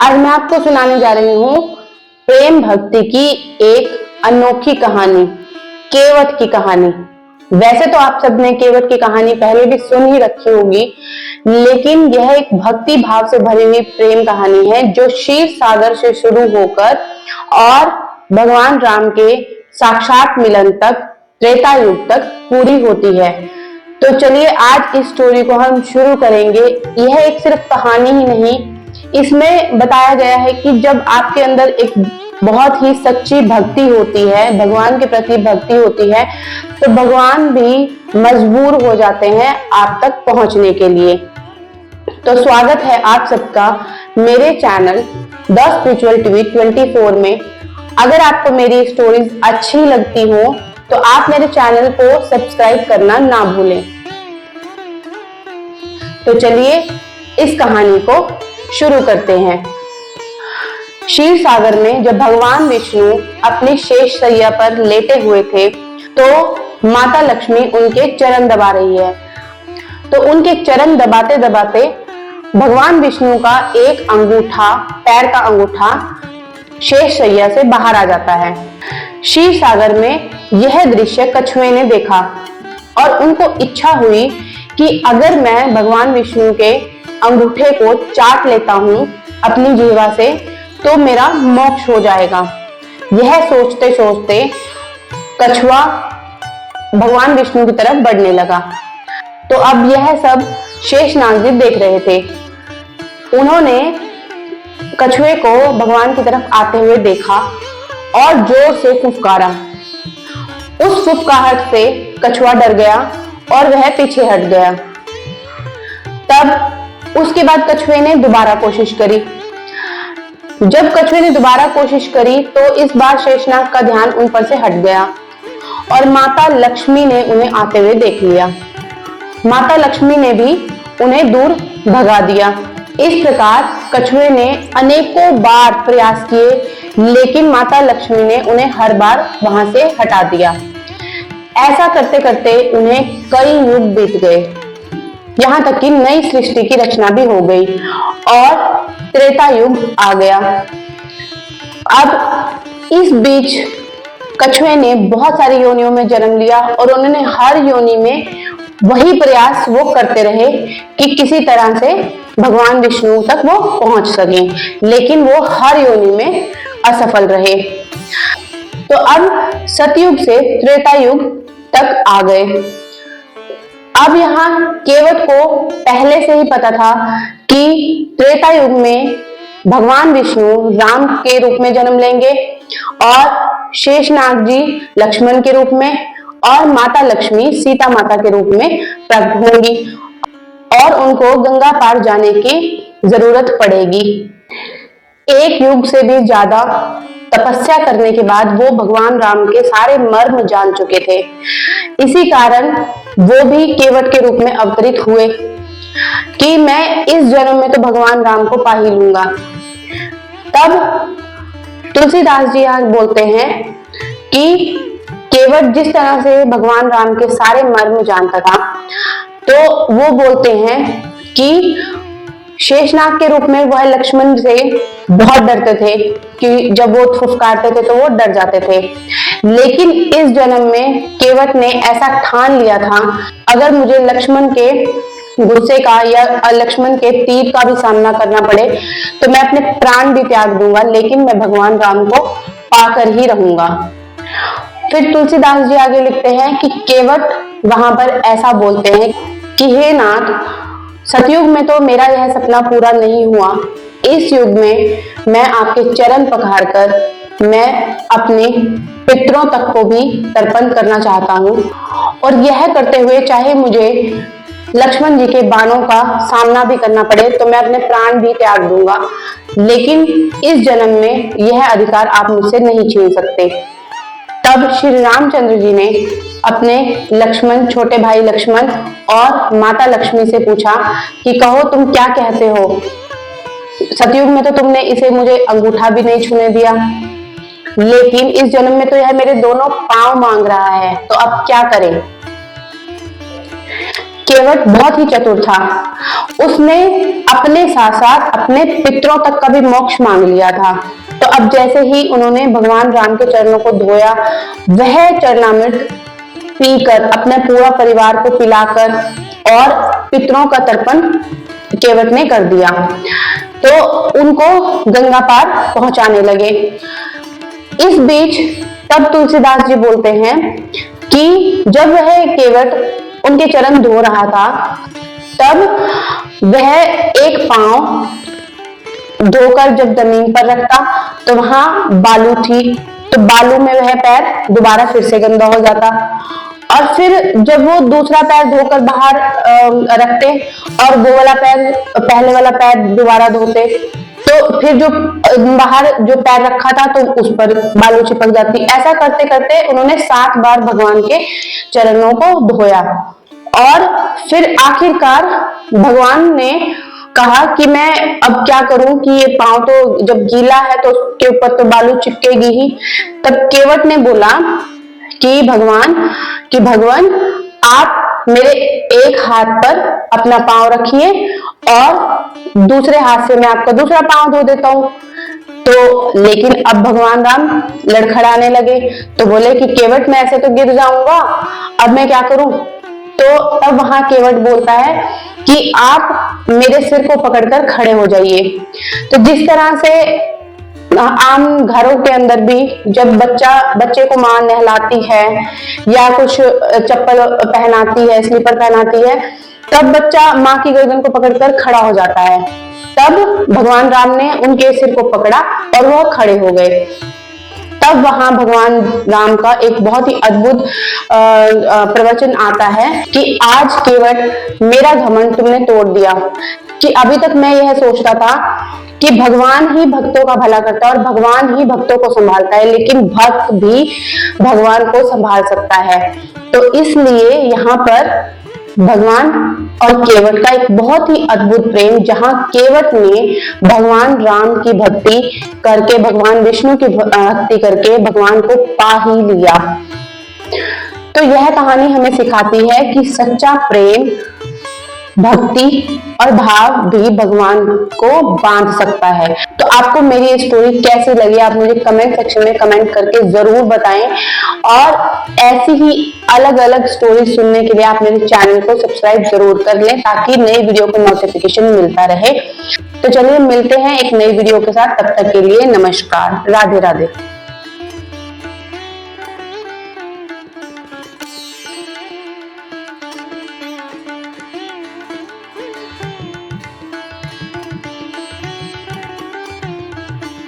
आज मैं आपको सुनाने जा रही हूँ प्रेम भक्ति की एक अनोखी कहानी, केवट की कहानी। वैसे तो आप सबने केवट की कहानी पहले भी सुन ही रखी होगी, लेकिन यह एक भक्ति भाव से भरी हुई प्रेम कहानी है जो क्षीर सागर से शुरू होकर और भगवान राम के साक्षात मिलन तक, त्रेता युग तक पूरी होती है। तो चलिए आज इस स्टोरी को हम शुरू करेंगे। यह एक सिर्फ कहानी ही नहीं, इसमें बताया गया है कि जब आपके अंदर एक बहुत ही सच्ची भक्ति होती है, भगवान के प्रति भक्ति होती है, तो भगवान भी मजबूर हो जाते हैं आप तक पहुंचने के लिए। तो स्वागत है आप सबका मेरे चैनल द स्पिरिचुअल टीवी 24 में। अगर आपको मेरी स्टोरीज अच्छी लगती हो तो आप मेरे चैनल को सब्सक्राइब करना ना भूलें। तो चलिए इस कहानी को शुरू करते हैं। क्षीर सागर में जब भगवान विष्णु अपनी शेष शैया पर लेटे हुए थे तो माता लक्ष्मी उनके चरण दबा रही है। तो उनके चरण दबाते दबाते भगवान विष्णु का एक अंगूठा, पैर का अंगूठा शेष शैया से बाहर आ जाता है। क्षीर सागर में यह दृश्य कछुए ने देखा और उनको इच्छा हुई कि अगर मैं भगवान विष्णु के अंगूठे को चाट लेता हूं अपनी जीवा से तो मेरा मोक्ष हो जाएगा। यह सोचते सोचते कछुआ भगवान विष्णु की तरफ बढ़ने लगा। तो अब यह सब शेषनाग जी देख रहे थे। उन्होंने कछुए को भगवान की तरफ आते हुए देखा और जोर से फुफकारा। उस फुफकाहट से कछुआ डर गया और वह पीछे हट गया। तब उसके बाद कछुए ने दोबारा कोशिश करी। जब कछुए ने दोबारा कोशिश करी तो इस बार शेषनाग का ध्यान उन पर से हट गया और माता लक्ष्मी ने उन्हें आते हुए देख लिया। माता लक्ष्मी ने भी उन्हें दूर भगा दिया। इस प्रकार कछुए ने अनेकों बार प्रयास किए, लेकिन माता लक्ष्मी ने उन्हें हर बार वहां से हटा दिया। ऐसा करते करते उन्हें कई युग बीत गए, यहाँ तक कि नई सृष्टि की रचना भी हो गई और त्रेता युग आ गया। अब इस बीच कछुए ने बहुत सारी योनियों में जन्म लिया और उन्होंने हर योनि में वही प्रयास वो करते रहे कि किसी तरह से भगवान विष्णु तक वो पहुंच सके, लेकिन वो हर योनि में असफल रहे। तो अब सतयुग से त्रेता युग तक आ गए। अब यहाँ केवट को पहले से ही पता था कि त्रेता युग में भगवान विष्णु राम के रूप में जन्म लेंगे और शेषनाग जी लक्ष्मण के रूप में और माता लक्ष्मी सीता माता के रूप में प्रकट होंगी और उनको गंगा पार जाने की जरूरत पड़ेगी। एक युग से भी ज्यादा तपस्या करने के बाद वो भगवान राम के सारे मर्म जान चुके थे। इसी कारण वो भी केवट के रूप में अवतरित हुए कि मैं इस जन्म में तो भगवान राम को पा ही लूंगा। तब तुलसीदास जी आज बोलते हैं कि केवट जिस तरह से भगवान राम के सारे मर्म जानता था, तो वो बोलते हैं कि शेषनाग के रूप में वह लक्ष्मण से बहुत डरते थे कि जब वो फुफकारते थे तो वो डर जाते थे। लेकिन इस जन्म में केवट ने ऐसा ठान लिया था, अगर मुझे लक्ष्मण के गुस्से का या लक्ष्मण के तीर का भी सामना करना पड़े तो मैं अपने प्राण भी त्याग दूंगा, लेकिन मैं भगवान राम को पाकर ही रहूंगा। फिर तुलसीदास जी आगे लिखते हैं कि केवट वहां पर ऐसा बोलते हैं कि हे नाथ, सतयुग में तो मेरा यह सपना पूरा नहीं हुआ, इस युग में मैं आपके चरण पखार कर मैं अपने पितरों तक को भी तर्पण करना चाहता हूँ और यह करते हुए चाहे मुझे लक्ष्मण जी के बाणों का सामना भी करना पड़े तो मैं अपने प्राण भी त्याग दूंगा, लेकिन इस जन्म में यह अधिकार आप मुझसे नहीं छीन सकते। तब श्री रामचंद्र जी ने अपने लक्ष्मण, छोटे भाई लक्ष्मण और माता लक्ष्मी से पूछा कि कहो तुम क्या कहते हो, सतयुग में तो तुमने इसे मुझे अंगूठा भी नहीं छूने दिया, लेकिन इस जन्म में तो यह मेरे दोनों पांव मांग रहा है, तो अब क्या करें। केवट बहुत ही चतुर था। उसने अपने साथ साथ अपने पितरों तक का भी मोक्ष मांग लिया था। तो अब जैसे ही उन्होंने भगवान राम के चरणों को धोया, वह चरणामृत पीकर अपने पूरा परिवार को पिलाकर और पितरों का तर्पण केवट ने कर दिया। तो उनको गंगा पार पहुंचाने लगे। इस बीच तब तुलसीदास जी बोलते हैं कि जब वह केवट उनके चरण धो रहा था, तब वह एक पांव धोकर जब जमीन पर रखता तो वहां बालू थी, तो बालू में वह पैर दोबारा फिर से गंदा हो जाता। और फिर जब वो दूसरा पैर धोकर बाहर रखते और वो वाला पैर, पहले वाला पैर दोबारा धोते, तो फिर जो बाहर जो पैर रखा था तो उस पर बालू चिपक जाती। ऐसा करते करते उन्होंने 7 बार भगवान के चरणों को धोया और फिर आखिरकार भगवान ने कहा कि मैं अब क्या करूं कि ये पांव तो जब गीला है तो उसके ऊपर तो बालू चिपकेगी ही। तब केवट ने बोला कि भगवान आप मेरे एक हाथ पर अपना पांव रखिए और दूसरे हाथ से मैं आपका दूसरा पांव धो देता हूं। तो लेकिन अब भगवान राम लड़खड़ाने लगे, तो बोले कि केवट मैं ऐसे तो गिर जाऊंगा, अब मैं क्या करूं। तो तब वहां केवट बोलता है कि आप मेरे सिर को पकड़कर खड़े हो जाइए। तो जिस तरह से आम घरों के अंदर भी जब बच्चे को मां नहलाती है या कुछ चप्पल पहनाती है, स्लीपर पहनाती है, तब बच्चा मां की गर्दन को पकड़कर खड़ा हो जाता है। तब भगवान राम ने उनके सिर को पकड़ा और वह खड़े हो गए। तब वहां भगवान राम का एक बहुत ही अद्भुत प्रवचन आता है कि आज केवट मेरा घमंड तुमने तोड़ दिया। कि अभी तक मैं यह सोचता था कि भगवान ही भक्तों का भला करता है और भगवान ही भक्तों को संभालता है, लेकिन भक्त भी भगवान को संभाल सकता है। तो इसलिए यहाँ पर भगवान और केवट का एक बहुत ही अद्भुत प्रेम, जहां केवट ने भगवान राम की भक्ति करके, भगवान विष्णु की भक्ति करके भगवान को पा ही लिया। तो यह कहानी हमें सिखाती है कि सच्चा प्रेम, भक्ति और भाव भी भगवान को बांध सकता है। तो आपको मेरी ये स्टोरी कैसी लगी, आप मुझे कमेंट सेक्शन में कमेंट करके जरूर बताएं। और ऐसी ही अलग अलग स्टोरी सुनने के लिए आप मेरे चैनल को सब्सक्राइब जरूर कर लें, ताकि नई वीडियो को नोटिफिकेशन मिलता रहे। तो चलिए मिलते हैं एक नई वीडियो के साथ, तब तक के लिए नमस्कार, राधे राधे।